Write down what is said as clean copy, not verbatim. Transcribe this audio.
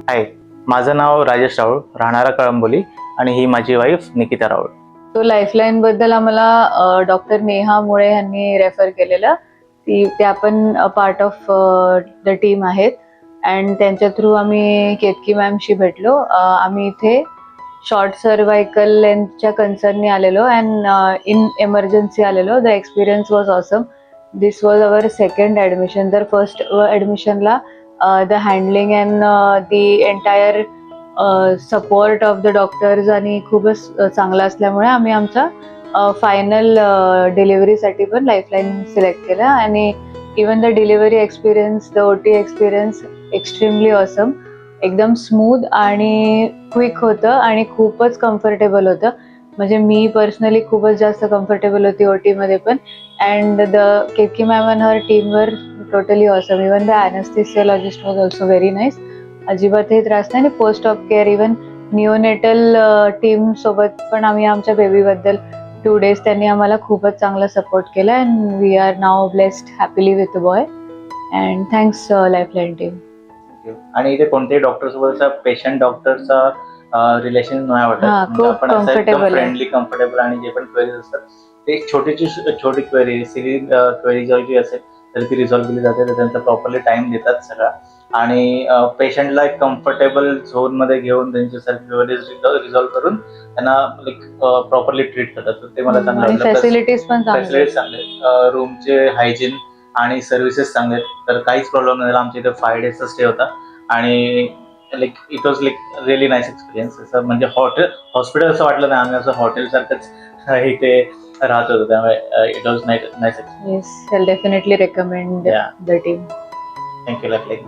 हाय, माझं नाव राजेश राऊळ, राहणारा कळंबोली, आणि ही माझी वाईफ निकिता राऊळ. तो लाईफलाईन बद्दल आम्हाला डॉक्टर नेहा मुळे यांनी रेफर केलेलं. त्या पण पार्ट ऑफ द टीम आहेत अँड त्यांच्या थ्रू आम्ही केतकी मॅमशी भेटलो. आम्ही इथे शॉर्ट सर्वायकल लेंथच्या कन्सर्नने आलेलो अँड इन एमर्जन्सी आलेलो. The experience was awesome. This was our second admission. तर फर्स्ट ॲडमिशनला the handling and the entire support of the doctors आणि खूपच चांगला असल्यामुळे आम्ही आमचा फायनल डिलिव्हरीसाठी पण लाईफलाईन सिलेक्ट केला. आणि even the delivery experience, the OT experience extremely awesome. एकदम स्मूथ आणि क्विक होतं आणि खूपच कम्फर्टेबल होतं. म्हणजे मी पर्सनली खूपच जास्त कम्फर्टेबल होती OT मध्ये पण. And the Ketaki ma'am and her team were totally awesome. Even the anaesthesiologist was also very nice. अजिबातही त्रास नाही. आणि post of care even neonatal team सोबत पण आम्ही आमच्या बेबीबद्दल 2 days त्यांनी आम्हाला खूपच चांगला सपोर्ट केला. And we are now blessed happily with a boy. And thanks lifeline team. आणि इथे कोणत्याही डॉक्टर सोबत पेशंट डॉक्टरचा रिलेशन नाही वाटत. खूप आपण असं एकदम comfortable आहे. फ्रेंडली, कम्फर्टेबल, आणि जे पण क्वेरीज असतात ते छोटी क्वेरी, सिली क्वेरी जी असेल तर ती रिझॉल्व्ह केली जाते. तर त्यांचा प्रॉपरली टाइम देतात सगळा, आणि पेशंटला एक कम्फर्टेबल झोन मध्ये घेऊन त्यांचे सर्व क्वेरीज रिझॉल्व्ह करून त्यांना लाईक प्रॉपरली ट्रीट करतात. तर ते मला चांगलं वाटलं. फॅसिलिटीज पण चांगली. फॅसिलिटीज चांगले, रूमचे हायजीन आणि सर्व्हिसेस चांगले आहेत. तर काहीच प्रॉब्लेम नाही झाला. आमच्या इथे 5 days स्टे होता आणि like it was like really nice experience. असं म्हणजे हॉस्पिटल असं वाटलं नाही, आम्ही असं हॉटेल सारखंच इथे राहत होतो. त्यामुळे it was nice experience. Yes, I'll definitely recommend Yeah. the team. Thank you lifeline.